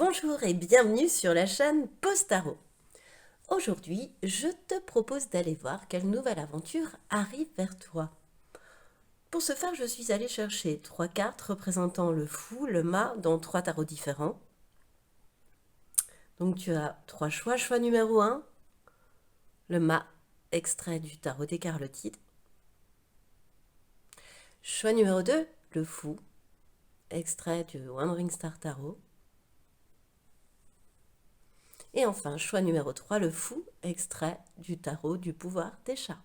Bonjour et bienvenue sur la chaîne Postaro. Aujourd'hui, je te propose d'aller voir quelle nouvelle aventure arrive vers toi. Pour ce faire, je suis allée chercher 3 cartes représentant le fou, le mât, dans 3 tarots différents. Donc tu as 3 choix. Choix numéro 1, le mât, extrait du tarot des Carlotides. Choix numéro 2, le fou, extrait du Wandering Star Tarot. Et enfin, choix numéro 3, le fou, extrait du tarot du pouvoir des chats.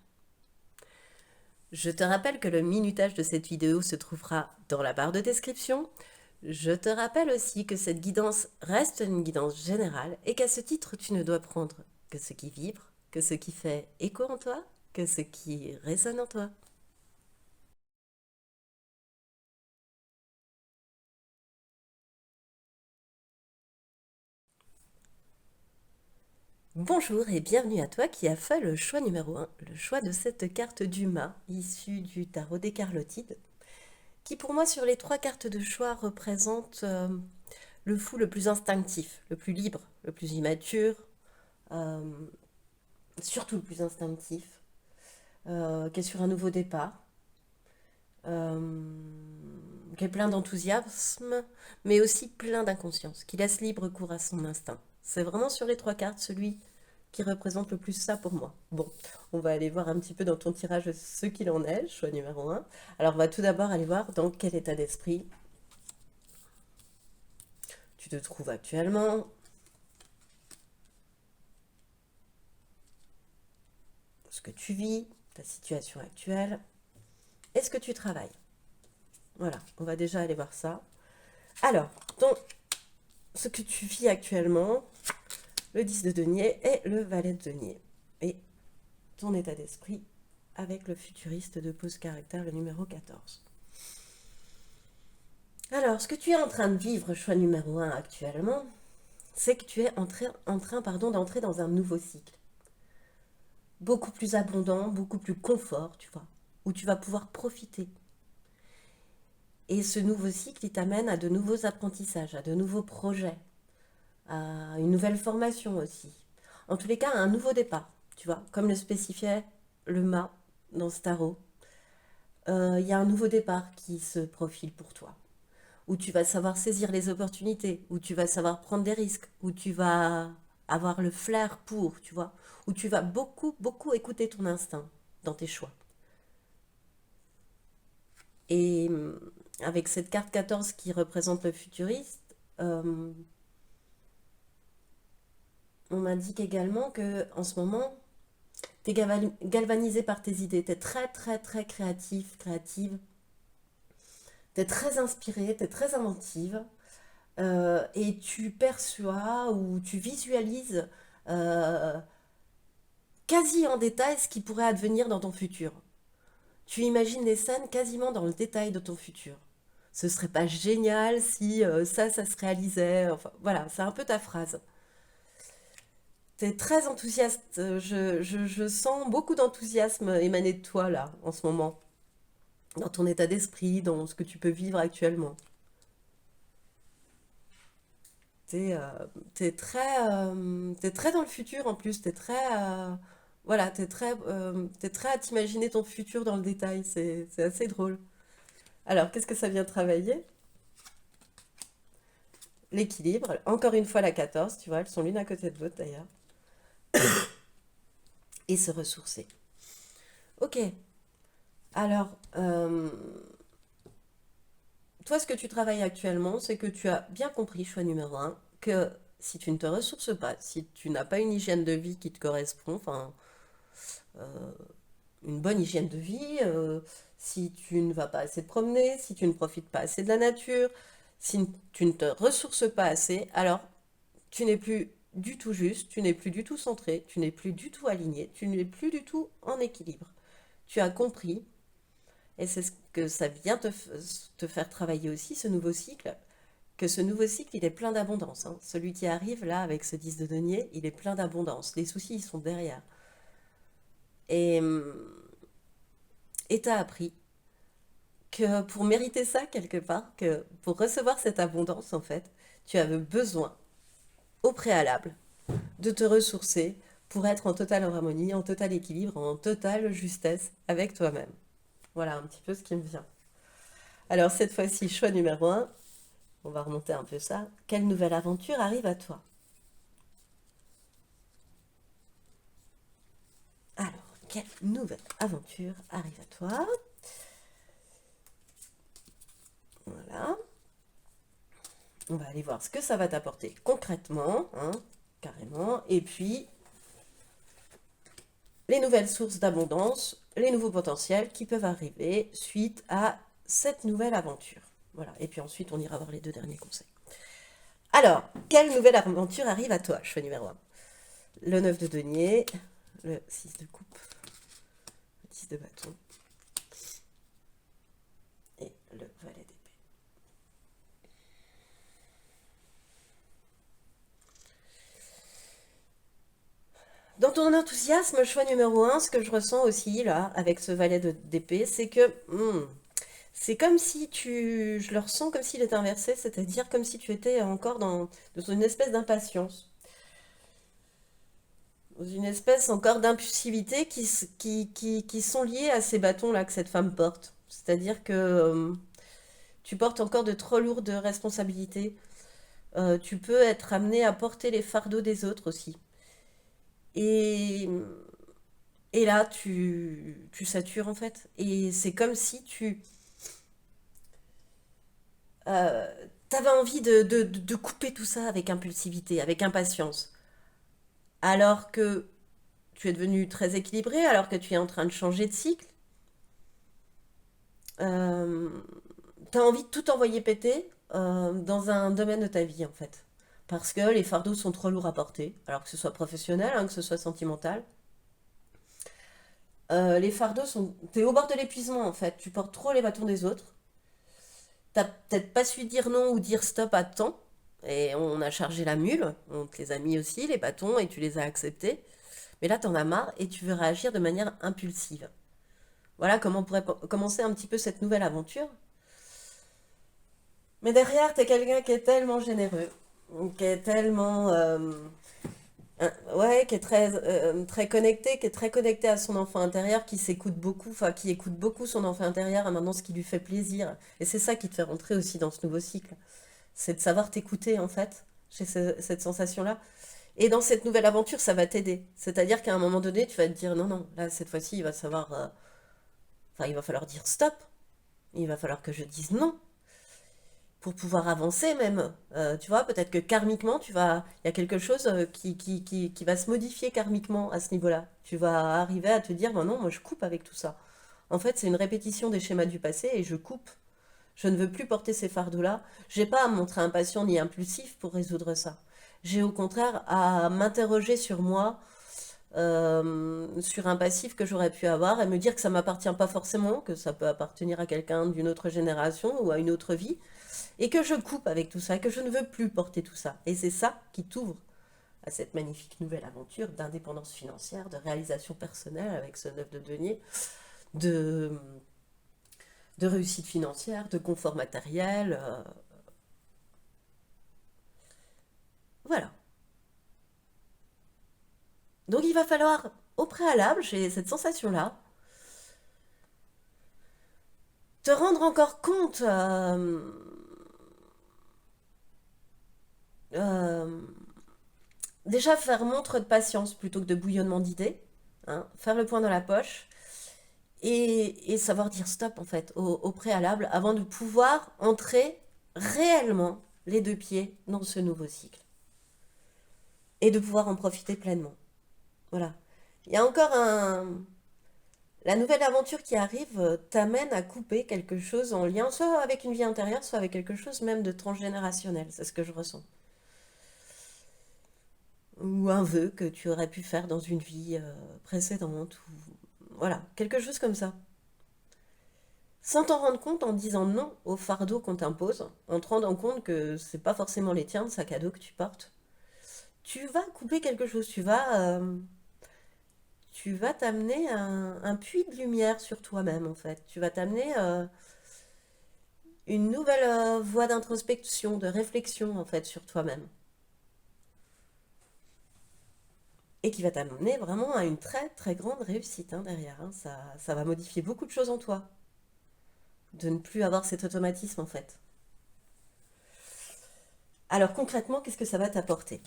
Je te rappelle que le minutage de cette vidéo se trouvera dans la barre de description. Je te rappelle aussi que cette guidance reste une guidance générale et qu'à ce titre, tu ne dois prendre que ce qui vibre, que ce qui fait écho en toi, que ce qui résonne en toi. Bonjour et bienvenue à toi qui as fait le choix numéro 1, le choix de cette carte du mât issue du tarot des Carlotides, qui pour moi sur les 3 cartes de choix représente le fou le plus instinctif, le plus libre, le plus immature, euh, surtout le plus instinctif, qui est sur un nouveau départ, euh, qui est plein d'enthousiasme, mais aussi plein d'inconscience, qui laisse libre cours à son instinct. C'est vraiment sur les 3 cartes celui qui représente le plus ça pour moi. Bon, on va aller voir un petit peu dans ton tirage ce qu'il en est, choix numéro 1. Alors on va tout d'abord aller voir dans quel état d'esprit tu te trouves actuellement, ce que tu vis, ta situation actuelle. Est-ce que tu travailles? Voilà, on va déjà aller voir ça. Alors, donc, ce que tu vis actuellement, le 10 de denier et le valet de denier. Et ton état d'esprit avec le futuriste de pose caractère, le numéro 14. Alors, ce que tu es en train de vivre, choix numéro 1 actuellement, c'est que tu es en train d'entrer dans un nouveau cycle. Beaucoup plus abondant, beaucoup plus confort, tu vois, où tu vas pouvoir profiter. Et ce nouveau cycle, il t'amène à de nouveaux apprentissages, à de nouveaux projets, à une nouvelle formation aussi. En tous les cas, à un nouveau départ, tu vois, comme le spécifiait le mât dans ce tarot. Il y a un nouveau départ qui se profile pour toi, où tu vas savoir saisir les opportunités, où tu vas savoir prendre des risques, où tu vas avoir le flair pour, tu vois, où tu vas beaucoup, beaucoup écouter ton instinct dans tes choix. Et avec cette carte 14 qui représente le futuriste, on m'indique également que en ce moment, tu es galvanisé par tes idées, tu es très, très, très créatif, créative, tu es très inspiré, tu es très inventive. Et tu perçois ou tu visualises euh, quasi en détail ce qui pourrait advenir dans ton futur. Tu imagines les scènes quasiment dans le détail de ton futur. Ce serait pas génial si ça se réalisait. Enfin, voilà, c'est un peu ta phrase. Tu es très enthousiaste. Je sens beaucoup d'enthousiasme émaner de toi, là, en ce moment. Dans ton état d'esprit, dans ce que tu peux vivre actuellement. T'es t'es très dans le futur en plus, voilà, t'es très à t'imaginer ton futur dans le détail, c'est assez drôle. Alors, qu'est-ce que ça vient travailler? L'équilibre, encore une fois la 14, tu vois, elles sont l'une à côté de l'autre d'ailleurs. Et se ressourcer. Ok, alors, toi, ce que tu travailles actuellement, c'est que tu as bien compris, choix numéro 1, que si tu ne te ressources pas, si tu n'as pas une hygiène de vie qui te correspond, enfin, une bonne hygiène de vie, si tu ne vas pas assez te promener, si tu ne profites pas assez de la nature, si tu ne te ressources pas assez, alors tu n'es plus du tout juste, tu n'es plus du tout centré, tu n'es plus du tout aligné, tu n'es plus du tout en équilibre. Tu as compris, et c'est ce que ça vient te faire travailler aussi, ce nouveau cycle, que ce nouveau cycle, il est plein d'abondance, hein. Celui qui arrive là avec ce 10 de denier, il est plein d'abondance. Les soucis, ils sont derrière. Et tu as appris que pour mériter ça quelque part, que pour recevoir cette abondance en fait, tu avais besoin. au préalable de te ressourcer pour être en totale harmonie, en total équilibre, en totale justesse avec toi-même. Voilà un petit peu ce qui me vient. Alors cette fois-ci, choix numéro un, on va remonter un peu ça. Quelle nouvelle aventure arrive à toi? Alors, quelle nouvelle aventure arrive à toi? Voilà. On va aller voir ce que ça va t'apporter concrètement, hein, carrément. Et puis, les nouvelles sources d'abondance, les nouveaux potentiels qui peuvent arriver suite à cette nouvelle aventure. Voilà. Et puis ensuite, on ira voir les deux derniers conseils. Alors, quelle nouvelle aventure arrive à toi, choix numéro un? Le 9 de denier, le 6 de coupe, le 10 de bâton et le valet d'épée. Dans ton enthousiasme, choix numéro un, ce que je ressens aussi là, avec ce valet d'épée, c'est que c'est comme si je le ressens comme s'il était inversé, c'est-à-dire comme si tu étais encore dans une espèce d'impatience, dans une espèce encore d'impulsivité qui sont liées à ces bâtons-là que cette femme porte. C'est-à-dire que tu portes encore de trop lourdes responsabilités. Tu peux être amené à porter les fardeaux des autres aussi. Et, et là, tu satures en fait. Et c'est comme si t'avais envie de couper tout ça avec impulsivité, avec impatience. Alors que tu es devenu très équilibré, alors que tu es en train de changer de cycle. Euh, T'as envie de tout envoyer péter dans un domaine de ta vie en fait. Parce que les fardeaux sont trop lourds à porter, alors que ce soit professionnel, hein, que ce soit sentimental. Les fardeaux sont... T'es au bord de l'épuisement en fait, tu portes trop les bâtons des autres. T'as peut-être pas su dire non ou dire stop à temps. Et on a chargé la mule, on te les a mis aussi, les bâtons, et tu les as acceptés. Mais là, t'en as marre et tu veux réagir de manière impulsive. Voilà comment on pourrait commencer un petit peu cette nouvelle aventure. Mais derrière, t'es quelqu'un qui est tellement généreux, qui est tellement... ouais, qui est très connecté, qui est très connecté à son enfant intérieur, qui s'écoute beaucoup, enfin, qui écoute beaucoup son enfant intérieur, et maintenant ce qui lui fait plaisir. Et c'est ça qui te fait rentrer aussi dans ce nouveau cycle. C'est de savoir t'écouter, en fait, chez cette sensation-là. Et dans cette nouvelle aventure, ça va t'aider. C'est-à-dire qu'à un moment donné, tu vas te dire, non, non, là, cette fois-ci, il va savoir... Enfin, il va falloir dire stop. Il va falloir que je dise non pour pouvoir avancer même. Tu vois, peut-être que karmiquement, il y a quelque chose qui va se modifier karmiquement à ce niveau-là. Tu vas arriver à te dire, ben non, moi je coupe avec tout ça. En fait, c'est une répétition des schémas du passé et je coupe. Je ne veux plus porter ces fardeaux-là. J'ai pas à me montrer impatient ni impulsif pour résoudre ça. J'ai au contraire à m'interroger sur moi, sur un passif que j'aurais pu avoir et me dire que ça m'appartient pas forcément, que ça peut appartenir à quelqu'un d'une autre génération ou à une autre vie, et que je coupe avec tout ça, que je ne veux plus porter tout ça. Et c'est ça qui t'ouvre à cette magnifique nouvelle aventure d'indépendance financière, de réalisation personnelle avec ce 9 de denier, de, de réussite financière, de confort matériel. Voilà. Donc il va falloir, au préalable, j'ai cette sensation-là, te rendre encore compte euh, déjà faire montre de patience plutôt que de bouillonnement d'idées, hein, faire le point dans la poche et savoir dire stop en fait au préalable avant de pouvoir entrer réellement les deux pieds dans ce nouveau cycle et de pouvoir en profiter pleinement. Voilà. Il y a encore un... La nouvelle aventure qui arrive t'amène à couper quelque chose en lien soit avec une vie intérieure, soit avec quelque chose même de transgénérationnel. C'est ce que je ressens. Ou un vœu que tu aurais pu faire dans une vie précédente. Ou... Voilà, quelque chose comme ça. Sans t'en rendre compte en disant non au fardeau qu'on t'impose, en te rendant compte que c'est pas forcément les tiens, le sac à dos que tu portes, tu vas couper quelque chose, tu vas t'amener un puits de lumière sur toi-même en fait. Tu vas t'amener une nouvelle voie d'introspection, de réflexion en fait sur toi-même. et qui va t'amener vraiment à une très très grande réussite hein, derrière. Hein. Ça va modifier beaucoup de choses en toi, de ne plus avoir cet automatisme en fait. Alors concrètement, qu'est-ce que ça va t'apporter?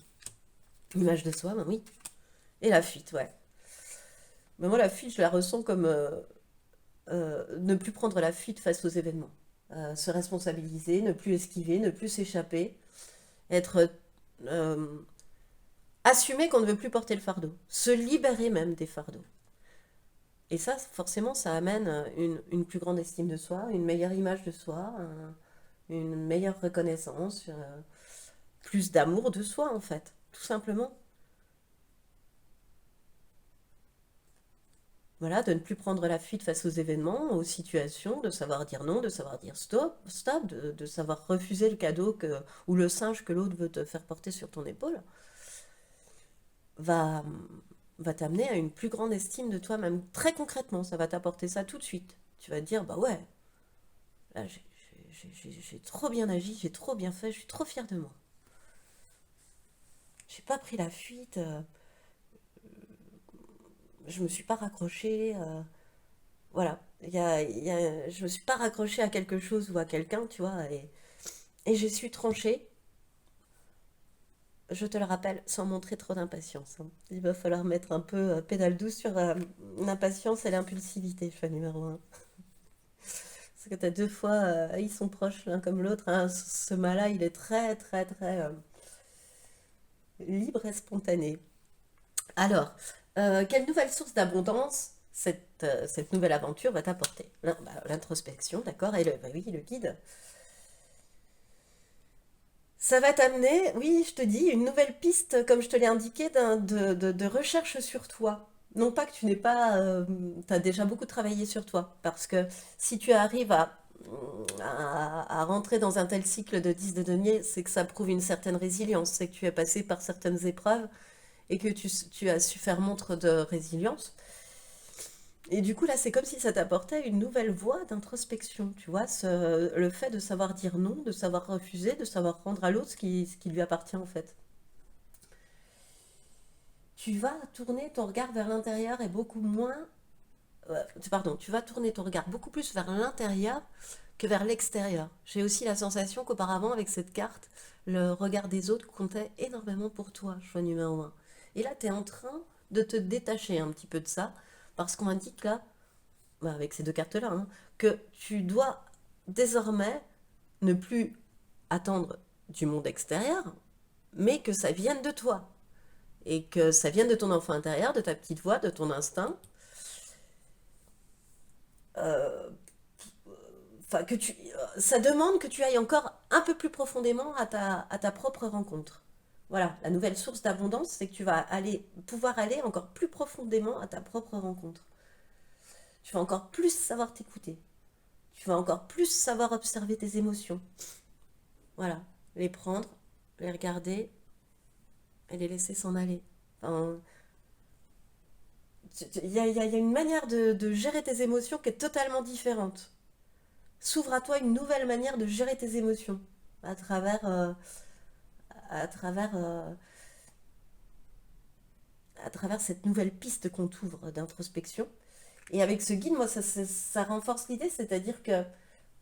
L'image de soi, ben oui. Et la fuite, ouais. Mais moi, la fuite, je la ressens comme ne plus prendre la fuite face aux événements. Se responsabiliser, ne plus esquiver, ne plus s'échapper, être euh, assumer qu'on ne veut plus porter le fardeau, se libérer même des fardeaux. Et ça, forcément, ça amène une plus grande estime de soi, une meilleure image de soi, une meilleure reconnaissance, plus d'amour de soi, en fait, tout simplement. Voilà, de ne plus prendre la fuite face aux événements, aux situations, de savoir dire non, de savoir dire stop, stop, de savoir refuser le cadeau ou le singe que l'autre veut te faire porter sur ton épaule, va, va t'amener à une plus grande estime de toi, même très concrètement, ça va t'apporter ça tout de suite. Tu vas te dire, bah ouais, là j'ai trop bien agi, j'ai trop bien fait, je suis trop fière de moi. J'ai pas pris la fuite, je me suis pas raccrochée, voilà. Je me suis pas raccrochée à quelque chose ou à quelqu'un, tu vois, et j'ai su trancher, je te le rappelle, sans montrer trop d'impatience. Hein. Il va falloir mettre un peu pédale douce sur l'impatience et l'impulsivité, choix numéro un. Parce que t'as deux fois, ils sont proches l'un comme l'autre. Hein. Ce mât-là, il est très, très, très libre et spontané. Alors, quelle nouvelle source d'abondance cette nouvelle aventure va t'apporter? L'introspection, d'accord, et bah oui, le guide. Ça va t'amener, oui, je te dis, une nouvelle piste, comme je te l'ai indiqué, de recherche sur toi. Non pas que tu n'aies pas, tu as déjà beaucoup travaillé sur toi, parce que si tu arrives à rentrer dans un tel cycle de 10 de denier, c'est que ça prouve une certaine résilience, c'est que tu es passé par certaines épreuves et que tu as su faire montre de résilience. Et du coup, là, c'est comme si ça t'apportait une nouvelle voie d'introspection, tu vois, le fait de savoir dire non, de savoir refuser, de savoir rendre à l'autre ce qui lui appartient en fait. Tu vas tourner ton regard vers l'intérieur et beaucoup moins... pardon, tu vas tourner ton regard beaucoup plus vers l'intérieur que vers l'extérieur. J'ai aussi la sensation qu'auparavant, avec cette carte, le regard des autres comptait énormément pour toi, choix numéro un. Et là, tu es en train de te détacher un petit peu de ça, parce qu'on indique là, bah, avec ces deux cartes-là, hein, que tu dois désormais ne plus attendre du monde extérieur, mais que ça vienne de toi. Et que ça vienne de ton enfant intérieur, de ta petite voix, de ton instinct. Euh, Enfin, ça demande que tu ailles encore un peu plus profondément à ta propre rencontre. Voilà, la nouvelle source d'abondance, c'est que tu vas pouvoir aller encore plus profondément à ta propre rencontre. Tu vas encore plus savoir t'écouter. Tu vas encore plus savoir observer tes émotions. Voilà, les prendre, les regarder et les laisser s'en aller. Enfin, il y a une manière de gérer tes émotions qui est totalement différente. S'ouvre à toi une nouvelle manière de gérer tes émotions à travers, à travers, à travers cette nouvelle piste qu'on t'ouvre d'introspection. Et avec ce guide, moi, ça renforce l'idée, c'est-à-dire que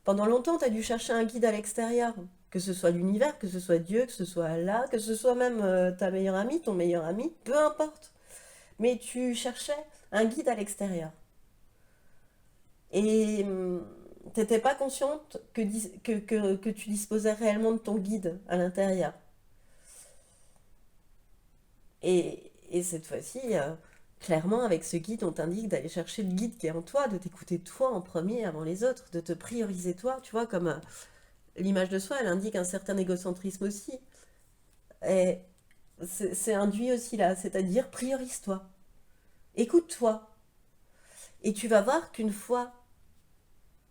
pendant longtemps, tu as dû chercher un guide à l'extérieur, que ce soit l'univers, que ce soit Dieu, que ce soit Allah, que ce soit même ta meilleure amie, ton meilleur ami, peu importe. Mais tu cherchais un guide à l'extérieur. Et t'étais pas consciente que tu disposais réellement de ton guide à l'intérieur. Et cette fois-ci, clairement, avec ce guide, on t'indique d'aller chercher le guide qui est en toi, de t'écouter toi en premier avant les autres, de te prioriser toi. Tu vois, comme l'image de soi, elle indique un certain égocentrisme aussi. Et c'est induit aussi là, c'est-à-dire priorise-toi, écoute-toi. Et tu vas voir qu'une fois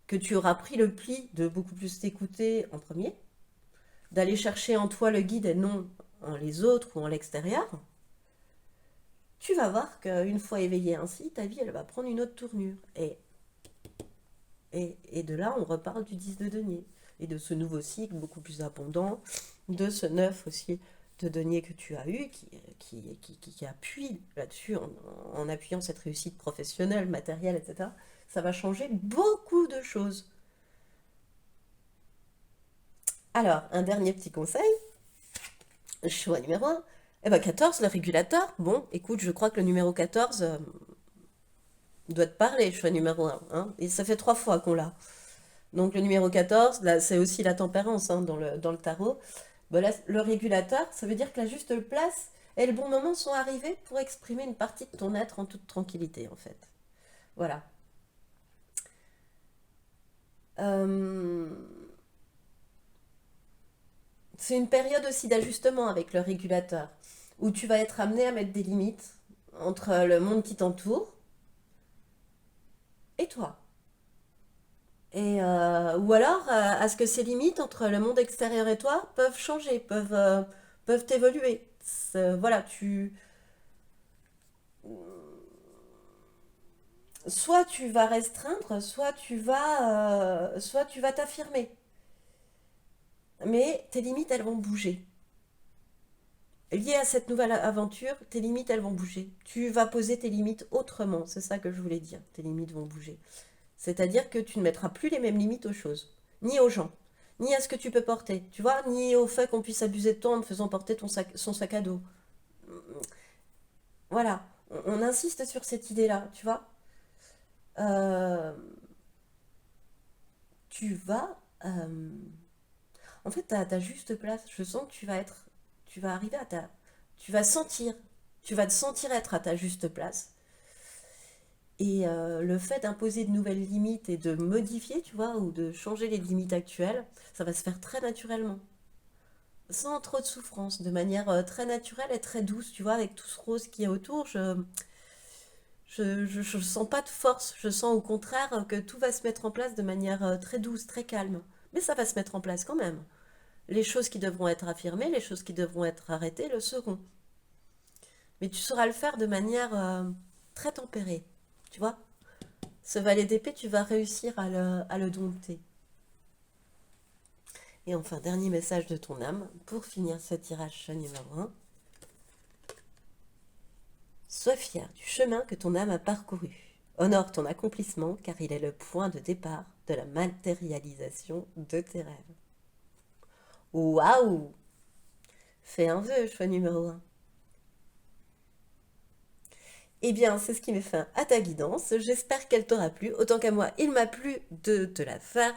que tu auras pris le pli de beaucoup plus t'écouter en premier, d'aller chercher en toi le guide et non en les autres ou en l'extérieur, tu vas voir qu'une fois éveillée ainsi, ta vie, elle va prendre une autre tournure. Et de là, on reparle du 10 de denier. Et de ce nouveau cycle beaucoup plus abondant, de ce 9 aussi, de deniers que tu as eus qui appuient là-dessus en appuyant cette réussite professionnelle, matérielle, etc. Ça va changer beaucoup de choses. Alors, un dernier petit conseil, choix numéro un. Eh ben 14, le régulateur. Bon, écoute, je crois que le numéro 14 doit te parler, choix numéro un, hein. Et ça fait 3 fois qu'on l'a. Donc le numéro 14, là, c'est aussi la tempérance, hein, dans le tarot. Ben là, le régulateur, ça veut dire que la juste place et le bon moment sont arrivés pour exprimer une partie de ton être en toute tranquillité, en fait. Voilà. Euh, c'est une période aussi d'ajustement avec le régulateur, où tu vas être amené à mettre des limites entre le monde qui t'entoure et toi. Ou alors, à ce que ces limites entre le monde extérieur et toi peuvent changer, peuvent évoluer. Voilà, soit tu vas restreindre, soit tu vas t'affirmer. Mais tes limites, elles vont bouger. Liées à cette nouvelle aventure, tes limites, elles vont bouger. Tu vas poser tes limites autrement, c'est ça que je voulais dire. Tes limites vont bouger. C'est-à-dire que tu ne mettras plus les mêmes limites aux choses, ni aux gens, ni à ce que tu peux porter, tu vois, ni au fait qu'on puisse abuser de toi en te faisant porter son sac à dos. Voilà, on insiste sur cette idée-là, tu vois. Euh, tu vas, en fait, t'as ta juste place. Je sens que tu vas arriver tu vas sentir, tu vas te sentir être à ta juste place. Et le fait d'imposer de nouvelles limites et de modifier, tu vois, ou de changer les limites actuelles, ça va se faire très naturellement. Sans trop de souffrance, de manière très naturelle et très douce, tu vois, avec tout ce rose qui est autour, je sens pas de force, je sens au contraire que tout va se mettre en place de manière très douce, très calme. Mais ça va se mettre en place quand même. Les choses qui devront être affirmées, les choses qui devront être arrêtées le seront. Mais tu sauras le faire de manière très tempérée, tu vois. Ce valet d'épée, tu vas réussir à le dompter. Et enfin, dernier message de ton âme, pour finir ce tirage numéro un. Sois fier du chemin que ton âme a parcouru. Honore ton accomplissement car il est le point de départ de la matérialisation de tes rêves. Waouh! Fais un vœu, choix numéro un. Eh bien, c'est ce qui met fin à ta guidance. J'espère qu'elle t'aura plu. Autant qu'à moi, il m'a plu de te la faire.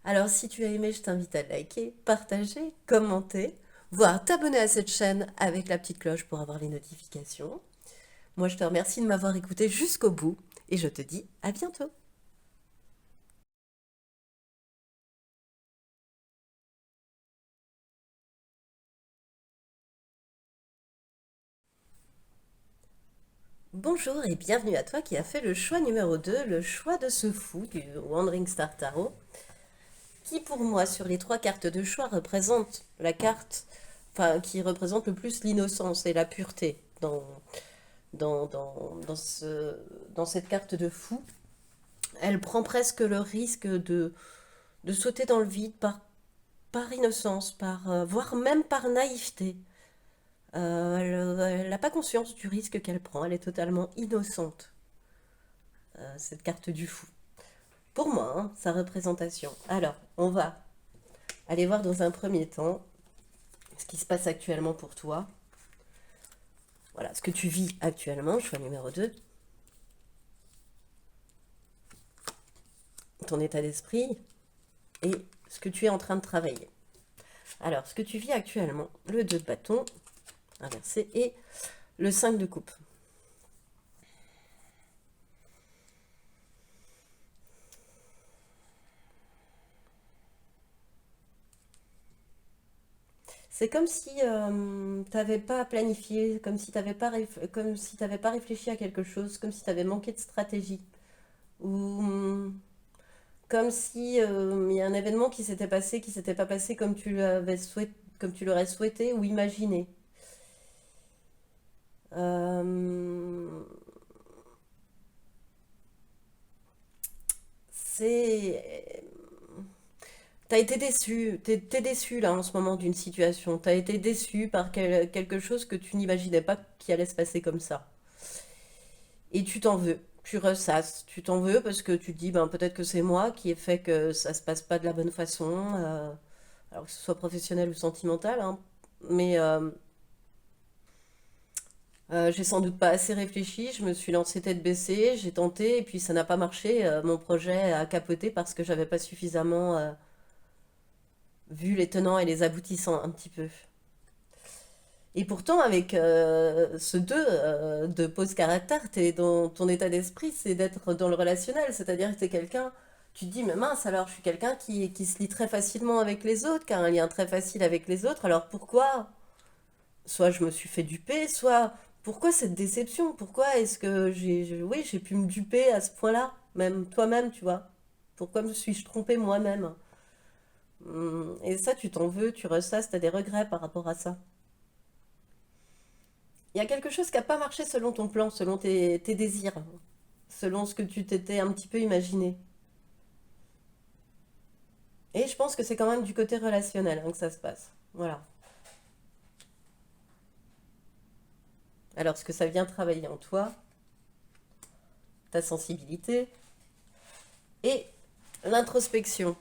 Alors, si tu as aimé, je t'invite à liker, partager, commenter, voire t'abonner à cette chaîne avec la petite cloche pour avoir les notifications. Moi, je te remercie de m'avoir écouté jusqu'au bout et je te dis à bientôt. Bonjour et bienvenue à toi qui as fait le choix numéro 2, le choix de ce fou du Wandering Star Tarot, qui pour moi sur les 3 cartes de choix représente la carte, enfin qui représente le plus l'innocence et la pureté dans cette carte de fou. Elle prend presque le risque de sauter dans le vide par innocence, voire même par naïveté. Elle n'a pas conscience du risque qu'elle prend, elle est totalement innocente, cette carte du fou. Pour moi, hein, sa représentation. Alors, on va aller voir dans un premier temps ce qui se passe actuellement pour toi. Voilà, ce que tu vis actuellement, choix numéro 2. Ton état d'esprit et ce que tu es en train de travailler. Alors, ce que tu vis actuellement, le 2 de bâton inversé et le 5 de coupe. C'est comme si tu n'avais pas planifié, comme si tu n'avais pas, comme si t'avais pas réfléchi à quelque chose, comme si tu avais manqué de stratégie. Ou comme si il y a un événement qui s'était passé, qui s'était pas passé comme tu l'aurais souhaité ou imaginé. Euh, c'est T'as été déçu, t'es déçu là en ce moment d'une situation. T'as été déçu par quelque chose que tu n'imaginais pas qui allait se passer comme ça. Et tu t'en veux, tu ressasses, tu t'en veux parce que tu te dis, ben peut-être que c'est moi qui ai fait que ça se passe pas de la bonne façon, alors que ce soit professionnel ou sentimental, hein. Mais j'ai sans doute pas assez réfléchi, je me suis lancée tête baissée, j'ai tenté et puis ça n'a pas marché. Mon projet a capoté parce que j'avais pas suffisamment vu les tenants et les aboutissants un petit peu. Et pourtant, avec ce 2 de pose caractère, t'es dans ton état d'esprit, c'est d'être dans le relationnel. C'est-à-dire que t'es quelqu'un, tu te dis, mais mince, alors je suis quelqu'un qui se lie très facilement avec les autres, qui a un lien très facile avec les autres. Alors pourquoi? Soit je me suis fait duper, soit pourquoi cette déception? Pourquoi est-ce que oui, j'ai pu me duper à ce point-là? Même toi-même, tu vois. Pourquoi me suis-je trompée moi-même? Et ça, tu t'en veux, tu ressasses, t'as des regrets par rapport à ça. Il y a quelque chose qui n'a pas marché selon ton plan, selon tes désirs, selon ce que tu t'étais un petit peu imaginé. Et je pense que c'est quand même du côté relationnel hein, que ça se passe. Voilà. Alors, ce que ça vient travailler en toi, ta sensibilité et l'introspection.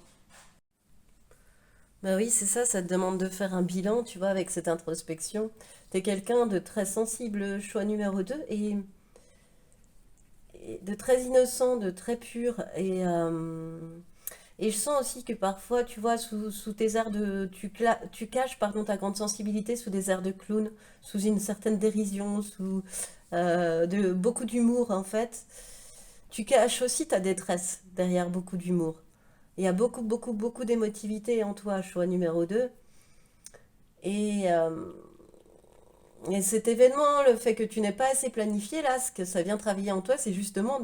Bah oui, c'est ça, ça te demande de faire un bilan, tu vois, avec cette introspection. T'es quelqu'un de très sensible, choix numéro 2 et de très innocent, de très pur. Et je sens aussi que parfois, tu vois, sous tes airs de... Tu caches, pardon, ta grande sensibilité sous des airs de clown, sous une certaine dérision, sous beaucoup d'humour, en fait. Tu caches aussi ta détresse derrière beaucoup d'humour. Il y a beaucoup, beaucoup, beaucoup d'émotivité en toi, choix numéro 2. Et, euh, et cet événement, le fait que tu n'aies pas assez planifié, là, ce que ça vient travailler en toi, c'est justement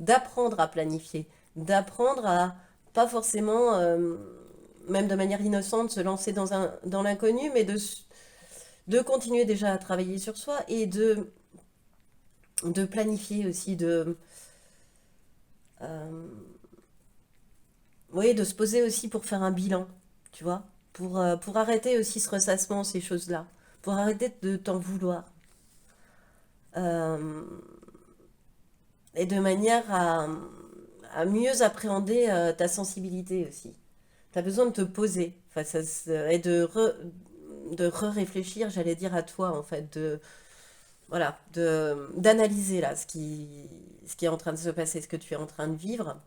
d'apprendre à planifier, d'apprendre à pas forcément, même de manière innocente, se lancer dans l'inconnu, mais de continuer déjà à travailler sur soi et de planifier aussi, euh, oui, de se poser aussi pour faire un bilan, tu vois, pour arrêter aussi ce ressassement, ces choses-là, pour arrêter de t'en vouloir. Euh, et de manière à mieux appréhender ta sensibilité aussi. Tu as besoin de te poser face à et de réfléchir j'allais dire, à toi, en fait, voilà, d'analyser là ce qui est en train de se passer, ce que tu es en train de vivre.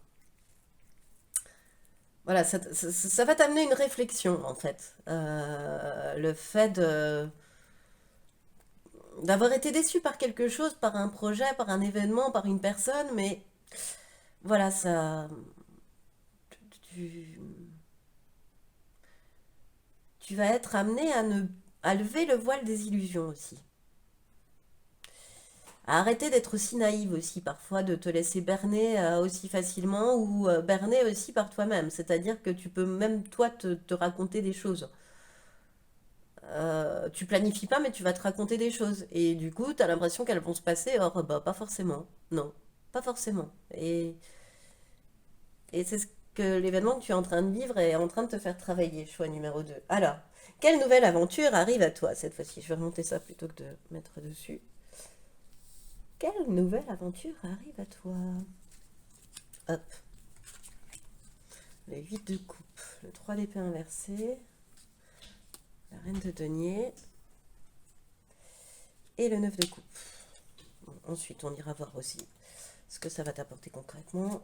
Voilà, ça va t'amener une réflexion, en fait. Le fait d'avoir été déçu par quelque chose, par un projet, par un événement, par une personne, mais voilà, tu, tu vas être amené à lever le voile des illusions aussi. À arrêter d'être aussi naïve aussi, parfois, de te laisser berner aussi facilement ou berner aussi par toi-même. C'est-à-dire que tu peux même, toi, te raconter des choses. Tu planifies pas, mais tu vas te raconter des choses. Et du coup, tu as l'impression qu'elles vont se passer. Or, bah, pas forcément. Non, pas forcément. Et c'est ce que l'événement que tu es en train de vivre est en train de te faire travailler, choix numéro 2. Alors, quelle nouvelle aventure arrive à toi cette fois-ci? Je vais remonter ça plutôt que de mettre dessus. Quelle nouvelle aventure arrive à toi? Hop, le 8 de coupe, le 3 d'épée inversé, la reine de denier et le 9 de coupe. Bon, ensuite, on ira voir aussi ce que ça va t'apporter concrètement.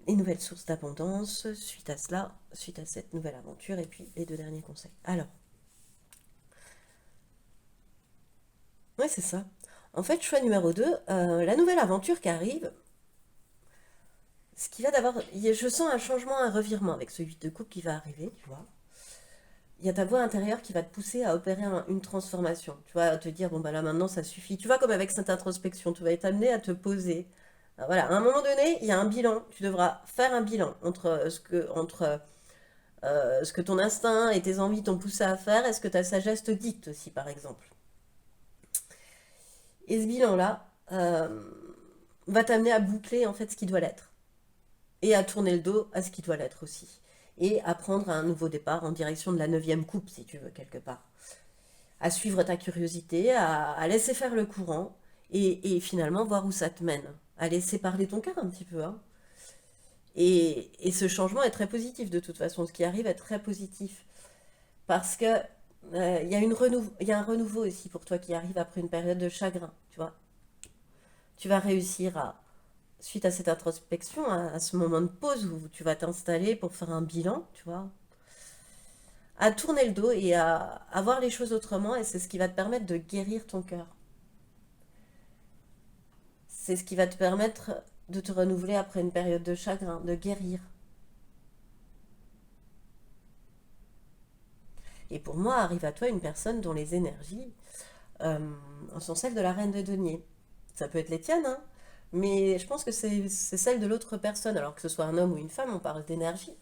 Les nouvelles sources d'abondance suite à cela, suite à cette nouvelle aventure et puis les deux derniers conseils. Alors, ouais, c'est ça. En fait, choix numéro 2, la nouvelle aventure qui arrive, ce qui va d'avoir. Je sens un changement, un revirement avec ce 8 de coupe qui va arriver, tu vois. Il y a ta voix intérieure qui va te pousser à opérer une transformation. Tu vas te dire, bon, bah là maintenant ça suffit. Tu vois, comme avec cette introspection, tu vas être amené à te poser. Voilà, à un moment donné, il y a un bilan. Tu devras faire un bilan entre ce que ton instinct et tes envies t'ont poussé à faire et ce que ta sagesse te dicte aussi, par exemple. Et ce bilan-là va t'amener à boucler en fait ce qui doit l'être et à tourner le dos à ce qui doit l'être aussi. et à prendre un nouveau départ en direction de la neuvième coupe, si tu veux, quelque part. À suivre ta curiosité, à laisser faire le courant, et finalement voir où ça te mène. À laisser parler ton cœur un petit peu, hein. Et ce changement est très positif de toute façon. Ce qui arrive est très positif. Parce que il y a un renouveau aussi pour toi qui arrive après une période de chagrin, tu vois. Tu vas réussir suite à cette introspection, à ce moment de pause où tu vas t'installer pour faire un bilan, tu vois, à tourner le dos et à voir les choses autrement. Et c'est ce qui va te permettre de guérir ton cœur. C'est ce qui va te permettre de te renouveler après une période de chagrin, de guérir. Et pour moi, arrive à toi une personne dont les énergies euh, sont celles de la reine de denier. Ça peut être les tiennes, hein, mais je pense que c'est celle de l'autre personne. Alors que ce soit un homme ou une femme, on parle d'énergie.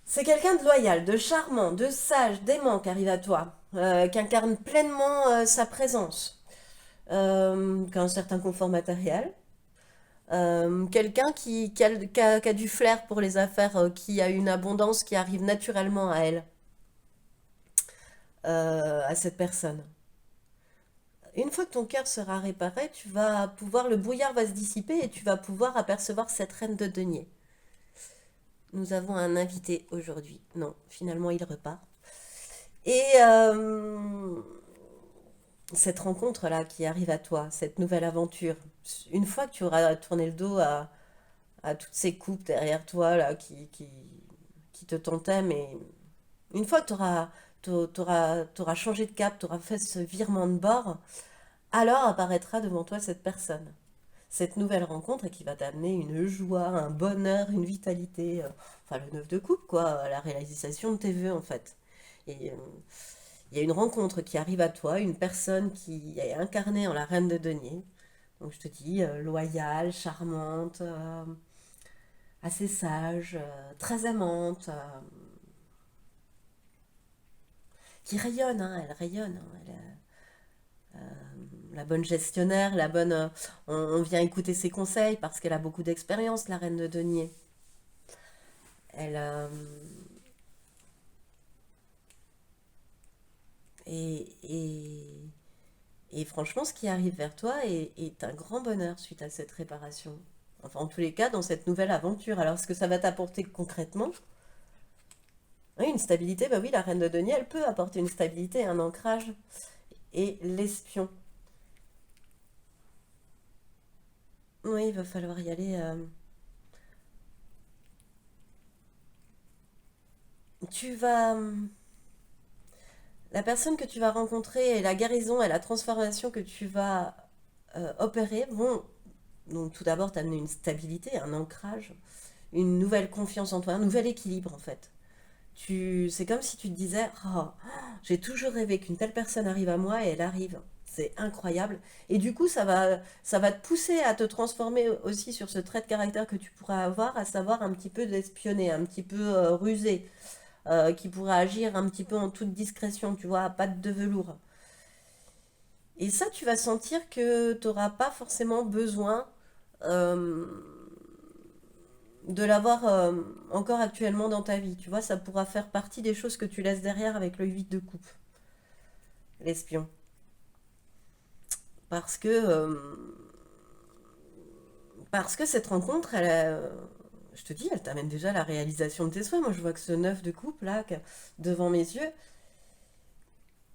C'est quelqu'un de loyal, de charmant, de sage, d'aimant qui arrive à toi, qui incarne pleinement sa présence, qui a un certain confort matériel, quelqu'un qui a du flair pour les affaires, qui a une abondance qui arrive naturellement à elle, à cette personne. Une fois que ton cœur sera réparé, tu vas pouvoir, le brouillard va se dissiper et tu vas pouvoir apercevoir cette reine de denier. Nous avons un invité aujourd'hui. Non, finalement, il repart. Et cette rencontre-là qui arrive à toi, cette nouvelle aventure, une fois que tu auras tourné le dos à toutes ces coupes derrière toi là, qui te tentaient, mais une fois que tu auras changé de cap, tu auras fait ce virement de bord, alors apparaîtra devant toi cette personne, cette nouvelle rencontre qui va t'amener une joie, un bonheur, une vitalité, enfin le neuf de coupe, quoi, la réalisation de tes vœux en fait. Et il y a une rencontre qui arrive à toi, une personne qui est incarnée en la reine de denier. Donc je te dis, loyale, charmante, assez sage, très aimante, qui rayonne, hein, elle rayonne, hein, la bonne gestionnaire, on vient écouter ses conseils parce qu'elle a beaucoup d'expérience, la reine de denier. Elle, et, et, et franchement, ce qui arrive vers toi est un grand bonheur suite à cette réparation. Enfin, en tous les cas, dans cette nouvelle aventure. Alors, ce que ça va t'apporter concrètement, oui, une stabilité, bah oui, la reine de denier, elle peut apporter une stabilité, un ancrage. Et l'espion, oui, il va falloir y aller. Tu vas... La personne que tu vas rencontrer et la guérison et la transformation que tu vas opérer vont donc tout d'abord t'amener une stabilité, un ancrage, une nouvelle confiance en toi, un nouvel équilibre en fait. C'est comme si tu te disais, oh, j'ai toujours rêvé qu'une telle personne arrive à moi et elle arrive. C'est incroyable. Et du coup, ça va te pousser à te transformer aussi sur ce trait de caractère que tu pourras avoir, à savoir un petit peu d'espionner, un petit peu rusé, qui pourra agir un petit peu en toute discrétion, tu vois, à pattes de velours. Et ça, tu vas sentir que tu n'auras pas forcément besoin euh, de l'avoir encore actuellement dans ta vie. Tu vois, ça pourra faire partie des choses que tu laisses derrière avec le 8 de coupe, l'espion. Parce que, parce que cette rencontre, je te dis, elle t'amène déjà à la réalisation de tes souhaits. Moi, je vois que ce 9 de coupe, là, devant mes yeux,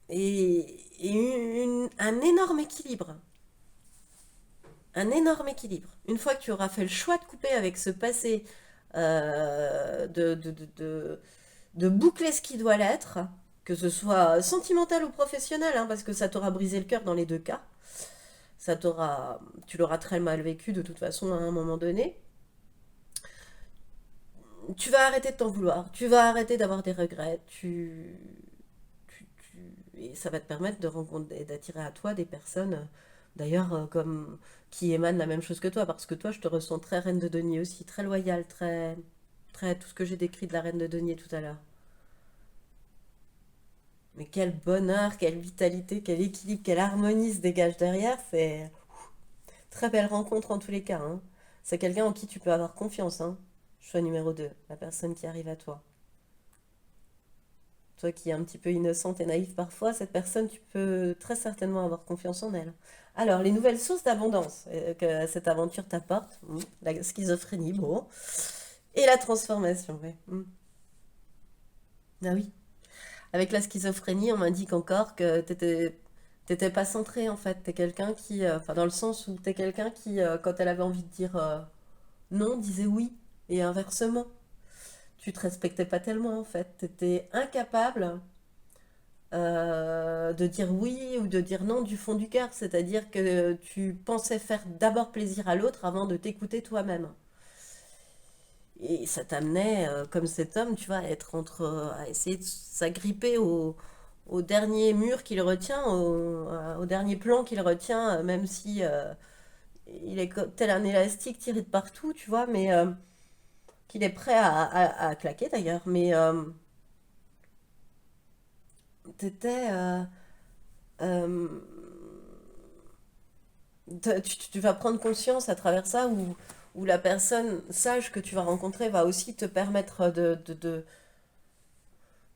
et un énorme équilibre. Un énorme équilibre. Une fois que tu auras fait le choix de couper avec ce passé, de boucler ce qui doit l'être, que ce soit sentimental ou professionnel, hein, parce que ça t'aura brisé le cœur dans les deux cas. Tu l'auras très mal vécu de toute façon à un moment donné. Tu vas arrêter de t'en vouloir, tu vas arrêter d'avoir des regrets, et ça va te permettre de rencontrer, d'attirer à toi des personnes, d'ailleurs, comme qui émanent la même chose que toi, parce que toi, je te ressens très reine de denier aussi, très loyale, très tout ce que j'ai décrit de la reine de denier tout à l'heure. Mais quel bonheur, quelle vitalité, quel équilibre, quelle harmonie se dégage derrière, c'est très belle rencontre en tous les cas, hein. C'est quelqu'un en qui tu peux avoir confiance, hein. choix numéro 2, la personne qui arrive à toi. Toi qui es un petit peu innocente et naïve parfois, cette personne, tu peux très certainement avoir confiance en elle. Alors, les nouvelles sources d'abondance que cette aventure t'apporte, la schizophrénie, bon, et la transformation, ouais. Ah oui. Avec la schizophrénie, on m'indique encore que t'étais pas centré en fait. T'es quelqu'un qui, enfin dans le sens où t'es quelqu'un qui, quand elle avait envie de dire non, disait oui, et inversement. Tu te respectais pas tellement en fait. T'étais incapable de dire oui ou de dire non du fond du cœur. C'est-à-dire que tu pensais faire d'abord plaisir à l'autre avant de t'écouter toi-même. Et ça t'amenait, comme cet homme, tu vois, à essayer de s'agripper au dernier mur qu'il retient, au dernier plan qu'il retient, même si il est tel un élastique tiré de partout, tu vois, mais qu'il est prêt à claquer d'ailleurs. Mais t'étais, euh, tu vas prendre conscience à travers ça où la personne sage que tu vas rencontrer va aussi te permettre de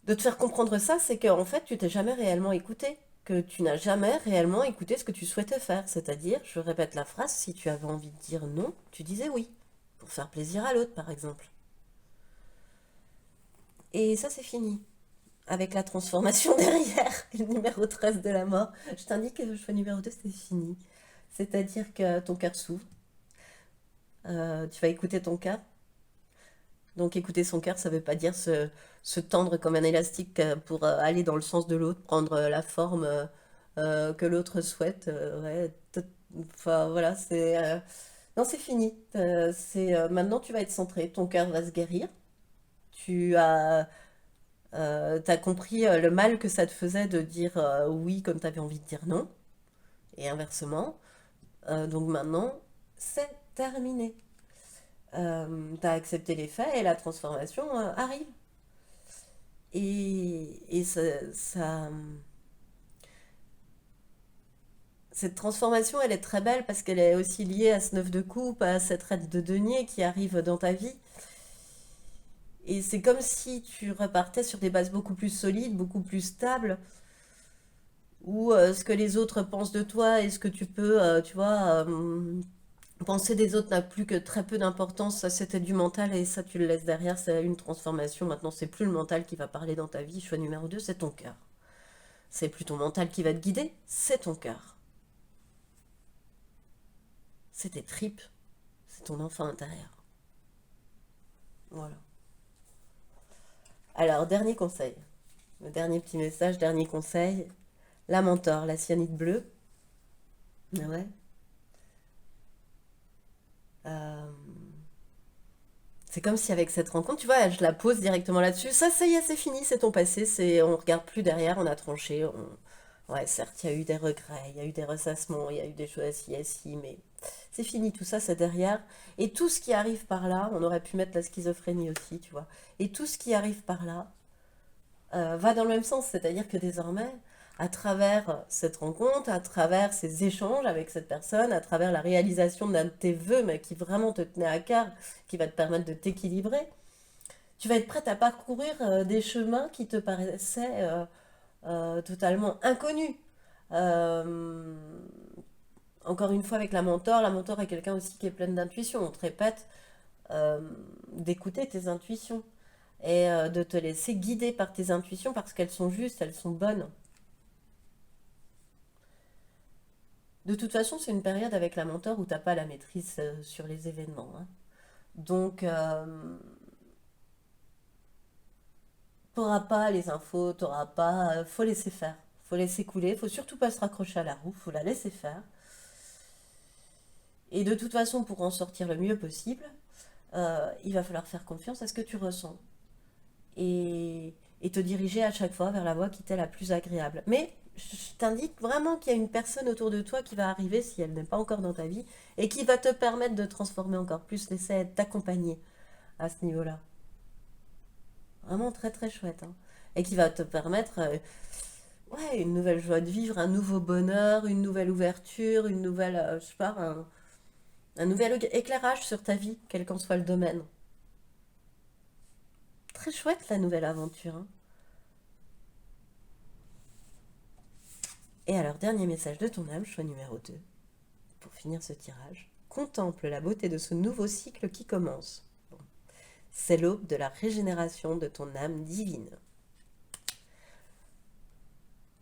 te faire comprendre ça, c'est qu'en fait, tu t'es jamais réellement écouté, que tu n'as jamais réellement écouté ce que tu souhaitais faire. C'est-à-dire, je répète la phrase, si tu avais envie de dire non, tu disais oui, pour faire plaisir à l'autre, par exemple. Et ça, c'est fini. Avec la transformation derrière, le numéro 13 de la mort, je t'indique que le choix numéro 2, c'est fini. C'est-à-dire que ton cœur s'ouvre, tu vas écouter ton cœur. Donc écouter son cœur, ça ne veut pas dire se tendre comme un élastique pour aller dans le sens de l'autre, prendre la forme que l'autre souhaite. Ouais, enfin voilà, non, c'est fini. Maintenant, tu vas être centré. Ton cœur va se guérir. T'as compris le mal que ça te faisait de dire oui comme tu avais envie de dire non, et inversement. Donc maintenant, c'est terminé. T'as accepté les faits et la transformation arrive. Et cette transformation, elle est très belle parce qu'elle est aussi liée à ce neuf de coupe, à cette reine de denier qui arrive dans ta vie. Et c'est comme si tu repartais sur des bases beaucoup plus solides, beaucoup plus stables, où ce que les autres pensent de toi et ce que tu peux, tu vois, penser des autres n'a plus que très peu d'importance. Ça, c'était du mental et ça, tu le laisses derrière. C'est une transformation. Maintenant, c'est plus le mental qui va parler dans ta vie. Choix numéro 2, c'est ton cœur. C'est plus ton mental qui va te guider, c'est ton cœur. C'est tes tripes, c'est ton enfant intérieur. Voilà. Alors, dernier conseil. Le dernier petit message, dernier conseil. La mentor, la cyanide bleue. Ah ouais. Euh, c'est comme si avec cette rencontre, tu vois, je la pose directement là-dessus. Ça y est, c'est fini, c'est ton passé. On regarde plus derrière, on a tranché. Ouais, certes, il y a eu des regrets, il y a eu des ressassements, il y a eu des choses si, mais c'est fini. Tout ça, c'est derrière. Et tout ce qui arrive par là, on aurait pu mettre la schizophrénie aussi, tu vois. Et tout ce qui arrive par là, va dans le même sens. C'est-à-dire que désormais, à travers cette rencontre, à travers ces échanges avec cette personne, à travers la réalisation d'un de tes vœux, mais qui vraiment te tenait à cœur, qui va te permettre de t'équilibrer, tu vas être prête à parcourir des chemins qui te paraissaient totalement inconnus. Euh, Encore une fois, avec la mentor est quelqu'un aussi qui est pleine d'intuition. On te répète euh, d'écouter tes intuitions et de te laisser guider par tes intuitions parce qu'elles sont justes, elles sont bonnes. De toute façon, c'est une période avec la mentor où tu n'as pas la maîtrise sur les événements, hein. Donc, tu n'auras pas les infos, t'auras pas. Faut laisser faire. Faut laisser couler. Faut surtout pas se raccrocher à la roue. Faut la laisser faire. Et de toute façon, pour en sortir le mieux possible, il va falloir faire confiance à ce que tu ressens. Et te diriger à chaque fois vers la voie qui t'est la plus agréable. Mais je t'indique vraiment qu'il y a une personne autour de toi qui va arriver, si elle n'est pas encore dans ta vie, et qui va te permettre de transformer encore plus. Laisser t'accompagner à ce niveau-là. Vraiment très très chouette, hein. Et qui va te permettre ouais, une nouvelle joie de vivre, un nouveau bonheur, une nouvelle ouverture, une nouvelle, je sais pas, un nouvel éclairage sur ta vie, quel qu'en soit le domaine. Très chouette la nouvelle aventure, hein. Et alors, dernier message de ton âme, choix numéro 2, pour finir ce tirage. Contemple la beauté de ce nouveau cycle qui commence. Bon. C'est l'aube de la régénération de ton âme divine.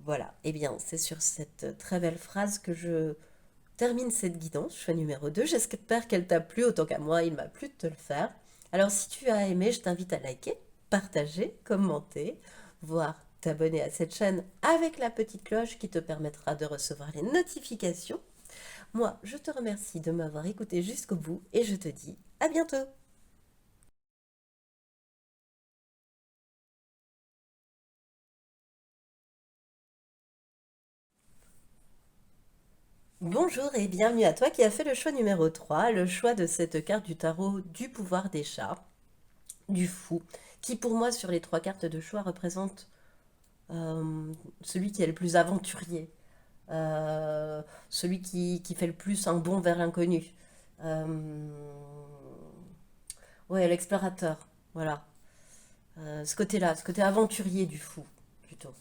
Voilà, et bien c'est sur cette très belle phrase que je termine cette guidance, choix numéro 2. J'espère qu'elle t'a plu autant qu'à moi, il m'a plu de te le faire. Alors si tu as aimé, je t'invite à liker, partager, commenter, voire t'abonner à cette chaîne avec la petite cloche qui te permettra de recevoir les notifications. Moi, je te remercie de m'avoir écouté jusqu'au bout et je te dis à bientôt. Bonjour et bienvenue à toi qui as fait le choix numéro 3, le choix de cette carte du tarot du pouvoir des chats, du fou, qui pour moi sur les 3 cartes de choix représente celui qui est le plus aventurier, euh, celui qui fait le plus un bond vers l'inconnu. Euh, ouais, l'explorateur, voilà. Ce côté-là, ce côté aventurier du fou, plutôt.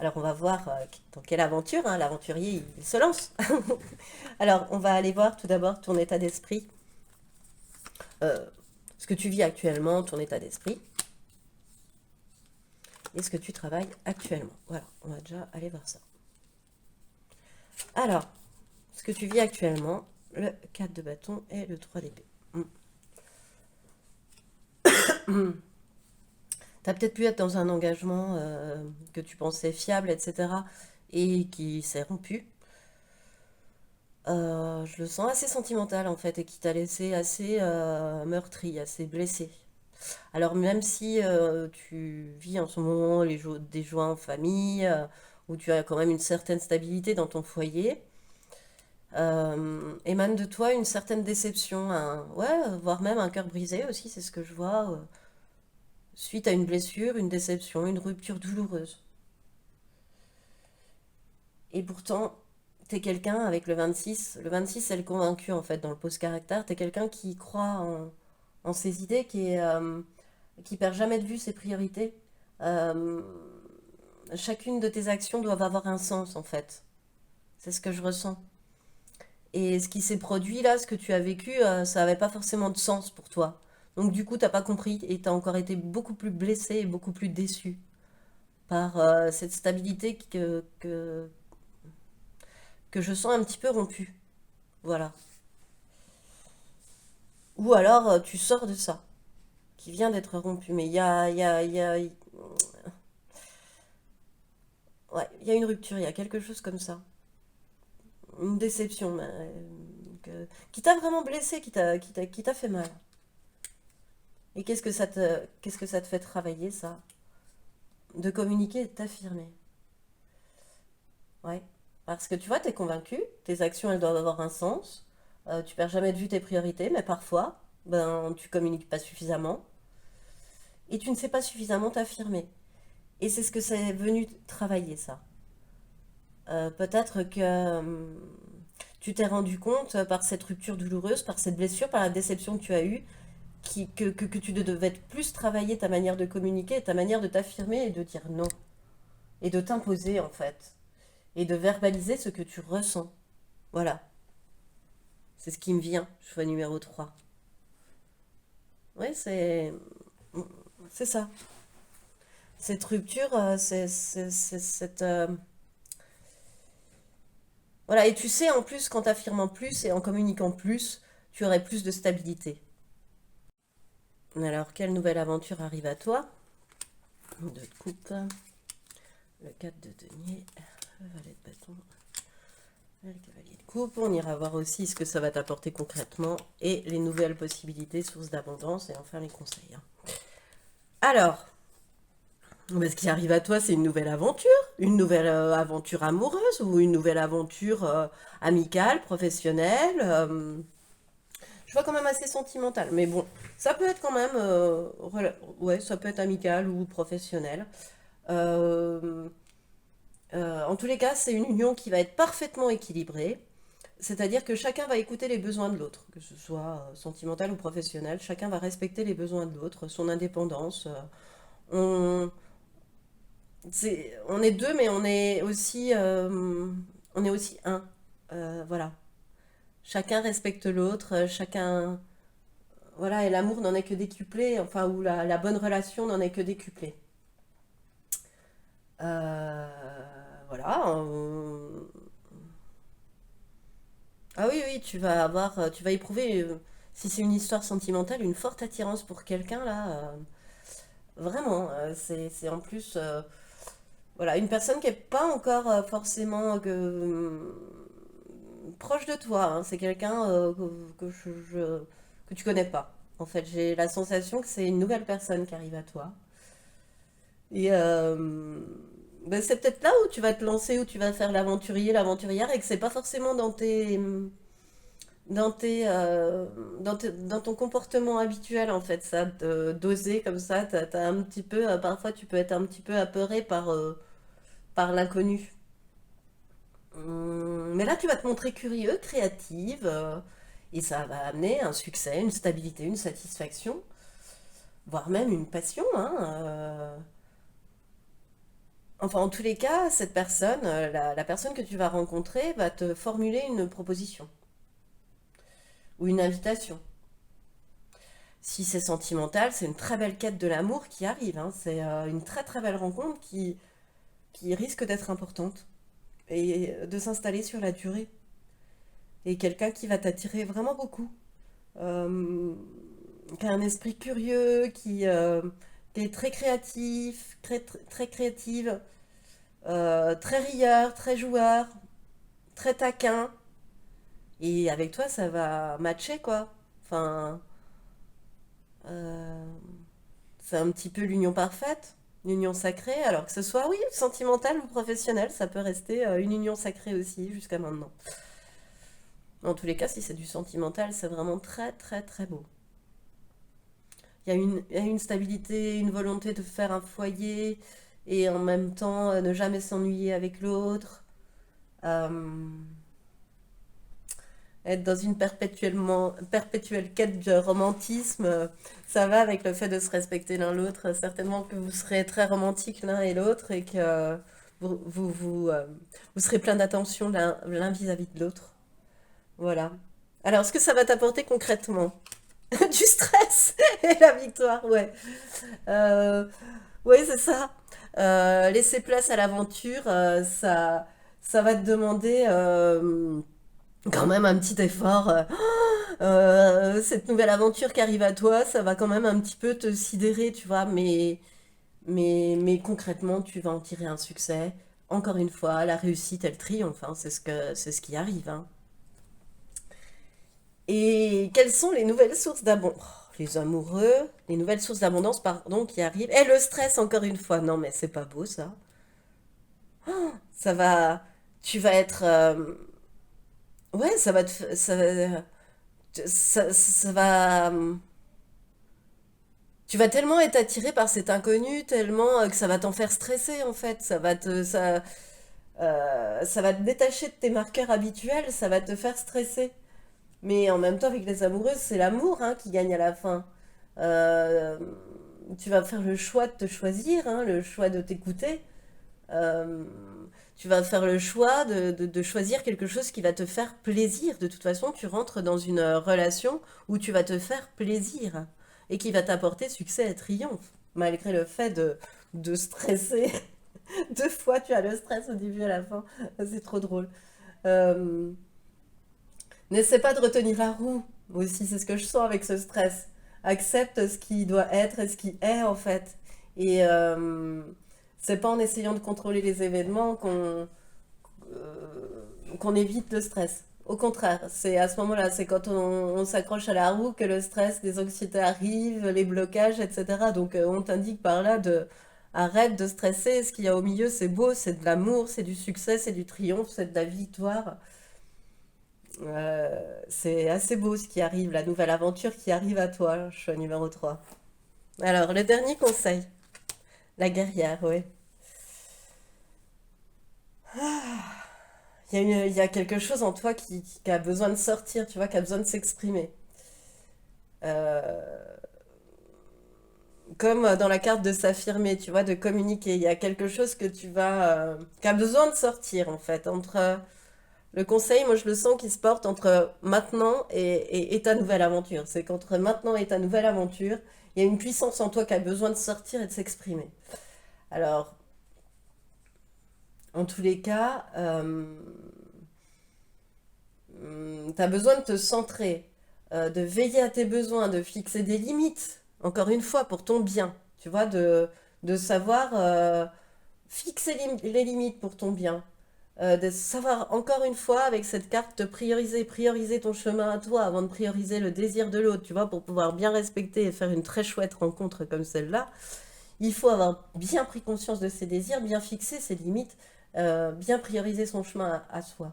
Alors on va voir dans quelle aventure, hein, l'aventurier il se lance. Alors on va aller voir tout d'abord ton état d'esprit, euh, ce que tu vis actuellement, ton état d'esprit, et ce que tu travailles actuellement. Voilà, on va déjà aller voir ça. Alors, ce que tu vis actuellement, le 4 de bâton et le 3 d'épée. Tu as peut-être pu être dans un engagement que tu pensais fiable, etc. et qui s'est rompu. Je le sens assez sentimental en fait et qui t'a laissé assez meurtri, assez blessé. Alors même si tu vis en ce moment des joies en famille, où tu as quand même une certaine stabilité dans ton foyer, émane de toi une certaine déception, ouais, voire même un cœur brisé aussi, c'est ce que je vois, suite à une blessure, une déception, une rupture douloureuse. Et pourtant, t'es quelqu'un avec le 26. Le 26, c'est le convaincu en fait dans le pose caractère. T'es quelqu'un qui croit en ses idées, qui perd jamais de vue ses priorités. Euh, Chacune de tes actions doit avoir un sens en fait. C'est ce que je ressens. Et ce qui s'est produit là, ce que tu as vécu, ça n'avait pas forcément de sens pour toi. Donc du coup, t'as pas compris et t'as encore été beaucoup plus blessé et beaucoup plus déçu par cette stabilité que je sens un petit peu rompue. Voilà. Ou alors tu sors de ça, qui vient d'être rompu. Mais ouais, il y a une rupture, il y a quelque chose comme ça. Une déception qui t'a vraiment blessé, qui t'a fait mal. Et qu'est-ce que ça te fait travailler, ça? De communiquer et de t'affirmer. Ouais. Parce que tu vois, t'es convaincu, tes actions, elles doivent avoir un sens. Tu perds jamais de vue tes priorités, mais parfois, ben, tu communiques pas suffisamment. Et tu ne sais pas suffisamment t'affirmer. Et c'est ce que c'est venu travailler, ça. Peut-être que tu t'es rendu compte par cette rupture douloureuse, par cette blessure, par la déception que tu as eue, que tu devais plus travailler ta manière de communiquer, ta manière de t'affirmer et de dire non. Et de t'imposer, en fait. Et de verbaliser ce que tu ressens. Voilà. C'est ce qui me vient, choix numéro 3. Ouais, c'est ça. Cette rupture, c'est cette... Voilà, et tu sais, en plus, qu'en t'affirmant plus et en communiquant plus, tu aurais plus de stabilité. Alors, quelle nouvelle aventure arrive à toi? Deux de coupe, le 4 de denier, le valet de bâton, le cavalier de coupe. On ira voir aussi ce que ça va t'apporter concrètement et les nouvelles possibilités, sources d'abondance et enfin les conseils, hein. Alors, ce qui arrive à toi, c'est une nouvelle aventure amoureuse ou une nouvelle aventure amicale, professionnelle. Je vois quand même assez sentimentale, mais bon, ça peut être quand même, ouais, ça peut être amical ou professionnel. En tous les cas, c'est une union qui va être parfaitement équilibrée. C'est-à-dire que chacun va écouter les besoins de l'autre, que ce soit sentimental ou professionnel, chacun va respecter les besoins de l'autre, son indépendance. On, on est deux, mais on est aussi un. Voilà. Chacun respecte l'autre, chacun. Voilà, et l'amour n'en est que décuplé, enfin, ou la bonne relation n'en est que décuplée. Voilà. Ah oui, oui, tu vas éprouver, si c'est une histoire sentimentale, une forte attirance pour quelqu'un, là. Vraiment, c'est en plus, voilà, une personne qui n'est pas encore forcément proche de toi, hein. C'est quelqu'un que tu connais pas. En fait, j'ai la sensation que c'est une nouvelle personne qui arrive à toi. Et ben, c'est peut-être là où tu vas te lancer, où tu vas faire l'aventurier, l'aventurière, et que c'est pas forcément dans ton comportement habituel, en fait, ça, d'oser comme ça, t'as un petit peu, parfois tu peux être un petit peu apeuré par l'inconnu. Mais là, tu vas te montrer curieux, créative, et ça va amener un succès, une stabilité, une satisfaction, voire même une passion, hein. Enfin, en tous les cas, cette personne, la personne que tu vas rencontrer, va te formuler une proposition ou une invitation. Si c'est sentimental, c'est une très belle quête de l'amour qui arrive, hein. C'est une très très belle rencontre qui risque d'être importante et de s'installer sur la durée. Et quelqu'un qui va t'attirer vraiment beaucoup. Euh, qui a un esprit curieux, qui est très créatif, très créative, très rieur, très joueur, très taquin. Et avec toi, ça va matcher, quoi. Enfin, euh, c'est un petit peu l'union parfaite, l'union sacrée, alors que ce soit, oui, sentimental ou professionnel, ça peut rester une union sacrée aussi jusqu'à maintenant. En tous les cas, si c'est du sentimental, c'est vraiment très, très, très beau. Il y a une stabilité, une volonté de faire un foyer et en même temps ne jamais s'ennuyer avec l'autre. Euh, Être dans une perpétuelle quête de romantisme, ça va avec le fait de se respecter l'un l'autre. Certainement que vous serez très romantiques l'un et l'autre et que vous serez plein d'attention l'un vis-à-vis de l'autre. Voilà. Alors, ce que ça va t'apporter concrètement? Du stress et la victoire, ouais. Euh, ouais, c'est ça. Laisser place à l'aventure, ça va te demander quand même un petit effort. Cette nouvelle aventure qui arrive à toi, ça va quand même un petit peu te sidérer, tu vois, mais concrètement, tu vas en tirer un succès. Encore une fois, la réussite, elle triomphe, hein, c'est ce qui arrive, hein. Et quelles sont les nouvelles sources d'abondance? Les amoureux, les nouvelles sources d'abondance, pardon, qui arrivent. Et le stress, encore une fois. Non, mais c'est pas beau, ça. Ça va, tu vas être, ouais, ça va ça va, tu vas tellement être attiré par cet inconnu, tellement que ça va t'en faire stresser en fait. Ça va te détacher de tes marqueurs habituels, ça va te faire stresser. Mais en même temps, avec les amoureuses, c'est l'amour hein, qui gagne à la fin. Euh, Tu vas faire le choix de te choisir, hein, le choix de t'écouter. Euh, Tu vas faire le choix de choisir quelque chose qui va te faire plaisir. De toute façon, tu rentres dans une relation où tu vas te faire plaisir et qui va t'apporter succès et triomphe, malgré le fait de stresser. Deux fois, tu as le stress au début et à la fin. C'est trop drôle. Euh, N'essaie pas de retenir la roue. Aussi, c'est ce que je sens avec ce stress. Accepte ce qui doit être et ce qui est en fait. Et c'est pas en essayant de contrôler les événements qu'on évite le stress. Au contraire, c'est à ce moment-là, c'est quand on s'accroche à la roue que le stress, les anxiétés arrivent, les blocages, etc. Donc on t'indique par là de arrête de stresser. Ce qu'il y a au milieu, c'est beau, c'est de l'amour, c'est du succès, c'est du triomphe, c'est de la victoire. C'est assez beau ce qui arrive, la nouvelle aventure qui arrive à toi, choix numéro 3. Alors, le dernier conseil, la guerrière, oui. il y a quelque chose en toi qui a besoin de sortir, tu vois, qui a besoin de s'exprimer. Euh, Comme dans la carte de s'affirmer, tu vois, de communiquer. Il y a quelque chose que qui a besoin de sortir, en fait. Le conseil, moi, je le sens qui se porte entre maintenant et ta nouvelle aventure. C'est qu'entre maintenant et ta nouvelle aventure, il y a une puissance en toi qui a besoin de sortir et de s'exprimer. Alors, en tous les cas, tu as besoin de te centrer, de veiller à tes besoins, de fixer des limites, encore une fois, pour ton bien. Tu vois, de savoir fixer les limites pour ton bien. De savoir, encore une fois, avec cette carte, te prioriser ton chemin à toi avant de prioriser le désir de l'autre, tu vois, pour pouvoir bien respecter et faire une très chouette rencontre comme celle-là. Il faut avoir bien pris conscience de ses désirs, bien fixer ses limites, bien prioriser son chemin à soi.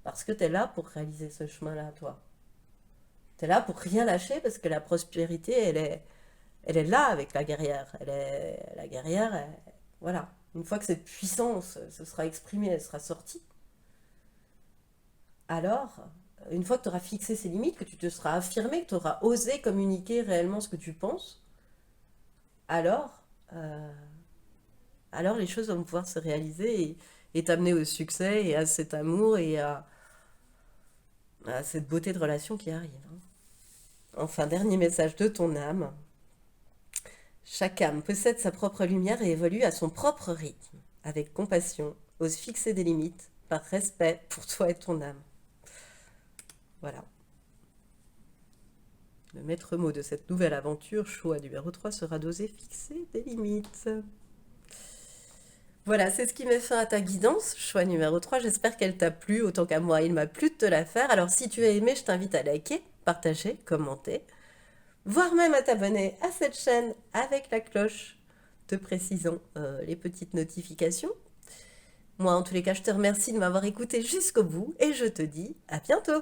Parce que tu es là pour réaliser ce chemin-là, toi. Tu es là pour rien lâcher parce que la prospérité, elle est là avec la guerrière. La guerrière, voilà. Une fois que cette puissance se sera exprimée, elle sera sortie, alors, une fois que tu auras fixé ses limites, que tu te seras affirmé, que tu auras osé communiquer réellement ce que tu penses, alors, euh, alors les choses vont pouvoir se réaliser et t'amener au succès et à cet amour et à cette beauté de relation qui arrive, hein. Enfin, dernier message de ton âme. Chaque âme possède sa propre lumière et évolue à son propre rythme. Avec compassion, ose fixer des limites par respect pour toi et ton âme. Voilà. Le maître mot de cette nouvelle aventure, choix numéro 3, sera d'oser fixer des limites. Voilà, c'est ce qui met fin à ta guidance, choix numéro 3. J'espère qu'elle t'a plu autant qu'à moi. Il m'a plu de te la faire. Alors si tu as aimé, je t'invite à liker, partager, commenter, voire même à t'abonner à cette chaîne avec la cloche te précisant les petites notifications. Moi, en tous les cas, je te remercie de m'avoir écouté jusqu'au bout et je te dis à bientôt.